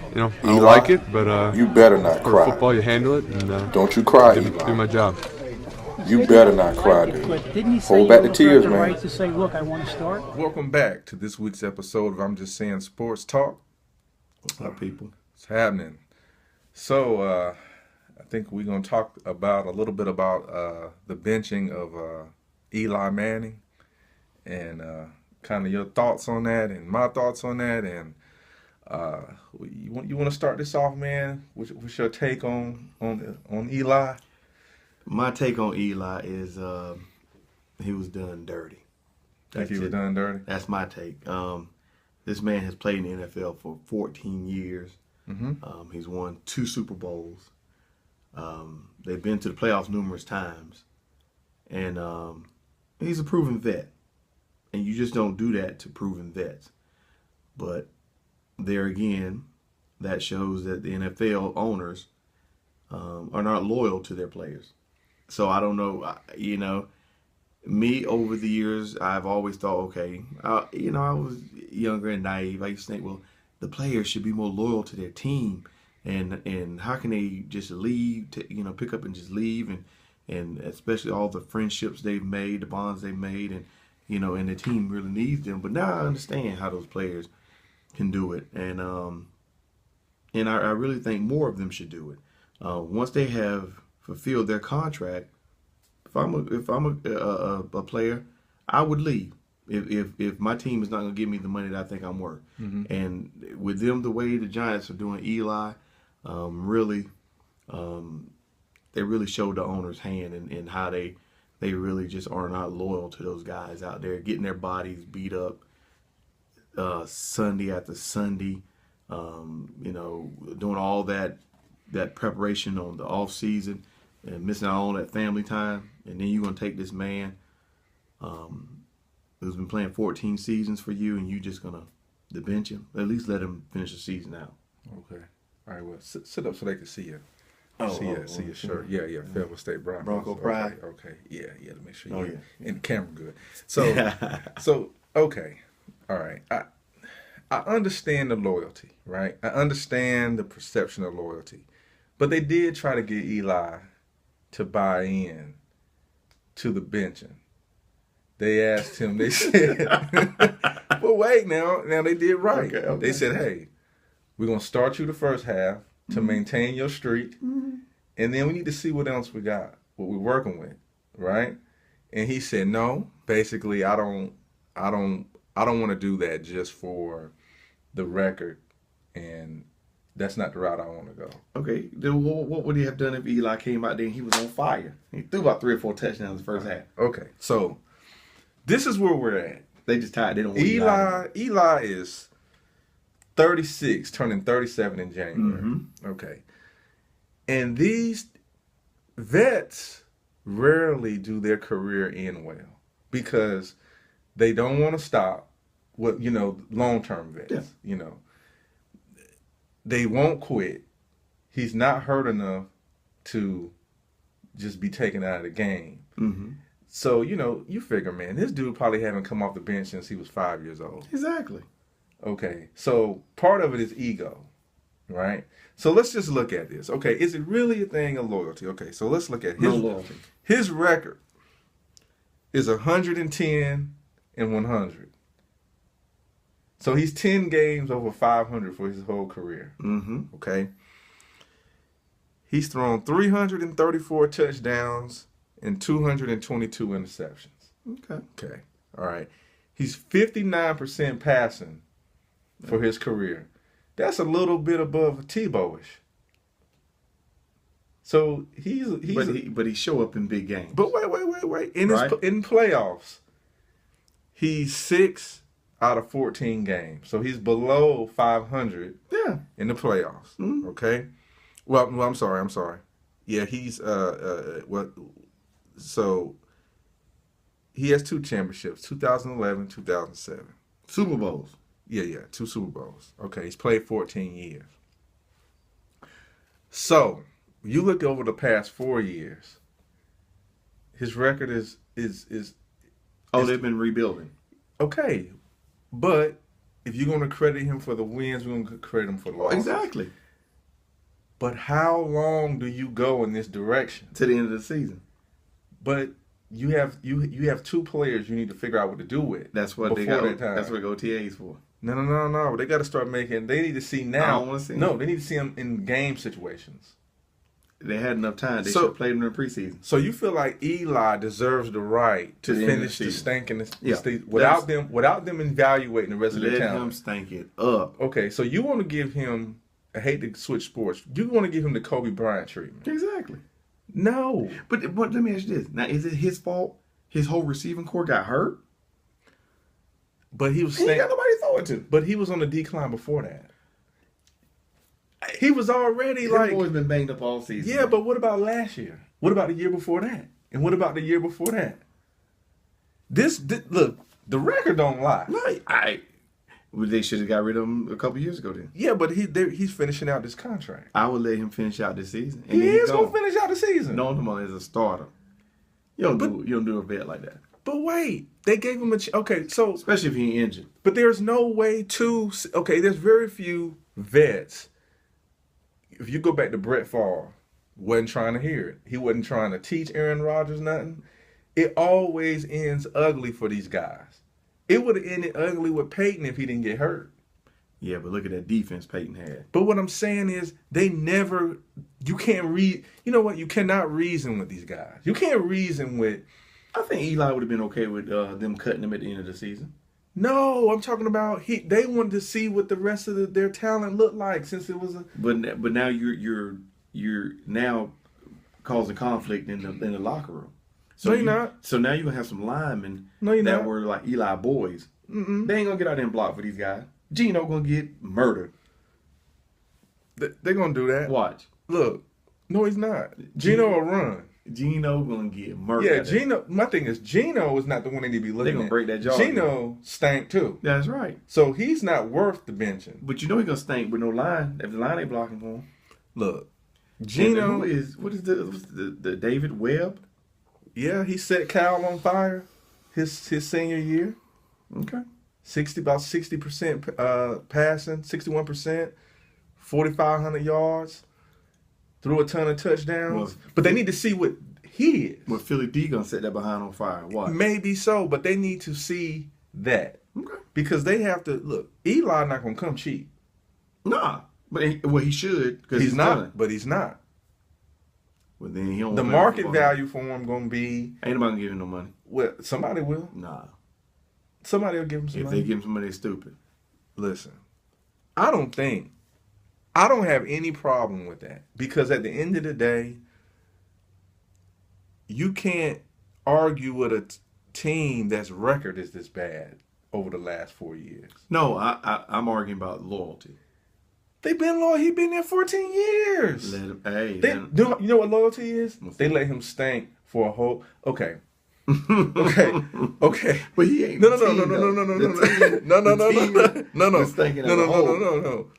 I don't Eli, like it, but you better not part of cry. football. You handle it and Don't you cry, do my Eli. job. You Said you better didn't not cry, like it, dude. but didn't he say Hold you back the also have tears, the man. right to say, look, I want to start? Welcome back to this week's episode of I'm Just Saying Sports Talk. What's up, people? It's happening. So, I think we're going to talk about a little bit about the benching of Eli Manning and kind of your thoughts on that and my thoughts on that. And you want to start this off, man? What's your take on Eli? My take on Eli is he was done dirty. Think he was done dirty? That's my take. This man has played in the NFL for 14 years. Mm-hmm. He's won 2 Super Bowls. They've been to the playoffs numerous times. And he's a proven vet. And you just don't do that to proven vets. But there again, that shows that the NFL owners are not loyal to their players. So I don't know, me over the years, I've always thought, okay, I was younger and naive. I used to think, well, the players should be more loyal to their team, and how can they just leave, pick up and just leave, and especially all the friendships they've made, the bonds they've made, and the team really needs them. But now I understand how those players can do it, and I really think more of them should do it. Once they have fulfilled their contract, if I'm a player, I would leave if my team is not going to give me the money that I think I'm worth. Mm-hmm. And with them, the way the Giants are doing Eli, they really showed the owner's hand and how they really just are not loyal to those guys out there getting their bodies beat up Sunday after Sunday. Doing all that preparation on the off season and missing out on that family time, and then you're gonna take this man who's been playing 14 seasons for you, and you just gonna bench him. At least let him finish the season out. Okay. All right, well, sit up so they can see you. See your shirt. Yeah. Fayetteville State Broncos. Bronco pride. Okay. Yeah, to make sure Oh, you're yeah. in the camera good. So, okay. All right. I understand the loyalty, right? I understand the perception of loyalty. But they did try to get Eli to buy in to the benching. They asked him, they said, but wait now they did right. Okay. They said, hey, we're going to start you the first half to maintain your streak, and then we need to see what else we got, what we're working with, right? And he said, no, basically, I don't want to do that just for the record, and that's not the route I want to go. Okay, then what would he have done if Eli came out there and he was on fire? He threw about 3 or 4 touchdowns in the first half. Okay, so this is where we're at. They just tired. They don't want Eli is 36, turning 37 in January. Mm-hmm. Okay. And these vets rarely do their career end well because they don't want to stop with, long-term vets. Yeah. They won't quit. He's not hurt enough to just be taken out of the game. Mm-hmm. So, you figure, man, this dude probably haven't come off the bench since he was 5 years old. Exactly. Okay, so part of it is ego, right? So let's just look at this. Okay, is it really a thing of loyalty? Okay, so let's look at his loyalty. His record is 110 and 100. So he's 10 games over 500 for his whole career. Mm-hmm. Okay. He's thrown 334 touchdowns and 222 interceptions. Okay. Okay. All right. He's 59% passing for his career. That's a little bit above Tebow-ish. So but he show up in big games. But wait. In playoffs, he's 6 out of 14 games. So he's below 500 in the playoffs. Mm-hmm. Okay? Well, I'm sorry. Yeah, he's so he has 2 championships, 2011, 2007. Super Bowls. Yeah, 2 Super Bowls. Okay, he's played 14 years. So, you look over the past 4 years, his record is they've been rebuilding. okay, but if you're going to credit him for the wins, we're going to credit him for the losses. Exactly. But how long do you go in this direction? To the end of the season. But you have two players you need to figure out what to do with. That's what they got. That's what OTAs for. No. They got to start making. They need to see now. I don't want to see. No, they need to see them in game situations. They had enough time. They should have played them in the preseason. So you feel like Eli deserves the right to finish the stinking without them evaluating the rest of their talent. Let him stank it up. Okay, so you want to give him. I hate to switch sports. You want to give him the Kobe Bryant treatment. Exactly. No. But let me ask you this. Now, is it his fault his whole receiving core got hurt? But he was He ain't got nobody to throw it to. But he was on the decline before that. He was already His like... boy's been banged up all season. Yeah, but what about last year? What about the year before that? And what about the year before that? This look, the record don't lie. Right. They should have got rid of him a couple years ago then. Yeah, but he's finishing out this contract. I would let him finish out this season. And he is going to finish out the season. No, come on, as a starter. You don't do a vet like that. But wait, they gave him so... Especially if he ain't injured. But there's no way to... Okay, there's very few vets. If you go back to Brett Favre, wasn't trying to hear it. He wasn't trying to teach Aaron Rodgers nothing. It always ends ugly for these guys. It would have ended ugly with Peyton if he didn't get hurt. Yeah, but look at that defense Peyton had. But what I'm saying is you can't read, you know what? You cannot reason with these guys. You can't reason with. I think Eli would have been okay with them cutting him at the end of the season. No, I'm talking about they wanted to see what the rest of their talent looked like since it was a. But now you're now causing conflict in the locker room. So no, you're not. So now you're going to have some linemen that were like Eli boys. Mm-mm. They ain't going to get out there and block for these guys. Gino going to get murdered. They're going to do that. Watch. Look. No, he's not. Gino will run. Gino going to get murdered. Yeah, Gino. My thing is, Gino is not the one they need to be looking at. They're going to break that jaw. Gino stank too. That's right. So he's not worth the benching. But you know he's going to stink with no line if the line ain't blocking for him. Look. Gino is, what's the David Webb? Yeah, he set Cal on fire his senior year. Okay. About 60% passing, 61%, 4,500 yards, threw a ton of touchdowns. But they need to see what he is. Well, Philly D gonna set that behind on fire. What? Maybe so, but they need to see that. Okay. Because they have to look. Eli not gonna come cheap. Nah, but he should because he's not. Done. But he's not. Well, then he don't. The market value for him gonna be. Ain't nobody gonna give him no money. Well, somebody will. Nah. Somebody will give him some money. If they give him some money, they're stupid. Listen, I don't have any problem with that because at the end of the day, you can't argue with a team that's record is this bad over the last 4 years. No, I'm arguing about loyalty. They've been loyal. He's been there 14 years. Let him, hey, you know what loyalty is? They let him stink for a whole. Okay. Okay. But he ain't. No.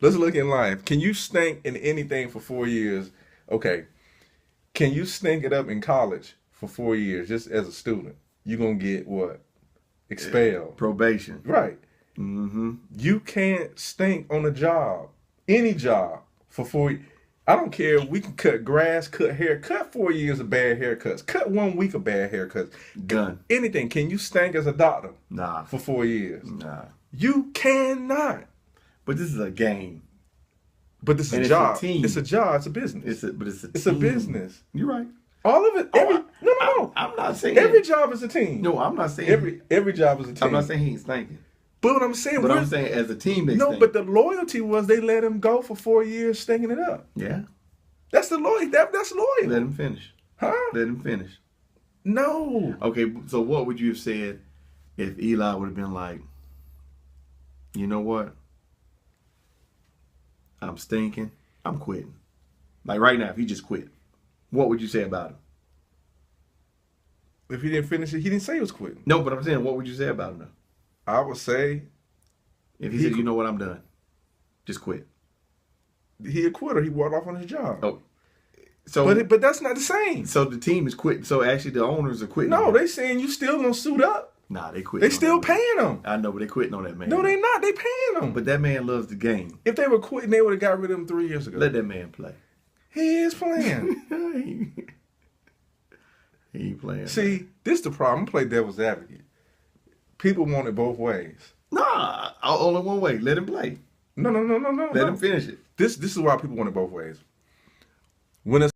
Let's look in life. Can you stink in anything for 4 years? Okay. Can you stink it up in college for 4 years just as a student? You're gonna get what? Expelled. Probation. Right. Mm-hmm. You can't stink on a job, any job, for 4 years. I don't care. We can cut grass, cut hair, cut 4 years of bad haircuts, cut 1 week of bad haircuts. Done. Anything. Can you stink as a doctor? Nah. For 4 years? Nah. You cannot. But this is a game. But this is a job. It's a job. It's a business. It's a business. You're right. All of it. No. I'm not saying every job is a team. No, I'm not saying every job is a team. I'm not saying he ain't stinking. But what I'm saying, I'm saying as a team, they stink. But the loyalty was they let him go for 4 years, stinking it up. Yeah, that's the loyalty. That's loyal. Let him finish. Huh? Let him finish. No. Okay, so what would you have said if Eli would have been like, you know what? I'm stinking. I'm quitting. Like right now, if he just quit, what would you say about him? If he didn't finish it, he didn't say he was quitting. No, but I'm saying, what would you say about him though? I would say if he said, you know what, I'm done. Just quit. He a quitter. He walked off on his job. Oh. So, but that's not the same. So the team is quitting. So actually the owners are quitting. No, they saying you still gonna suit up. Nah, they quit. They still paying him. I know, but they quitting on that man. No, they not. They paying him. But that man loves the game. If they were quitting, they would have got rid of him 3 years ago. Let that man play. He is playing. He ain't playing. See, this the problem. Play devil's advocate. People want it both ways. Nah, only one way. Let him play. No. Let him finish it. This is why people want it both ways. When it's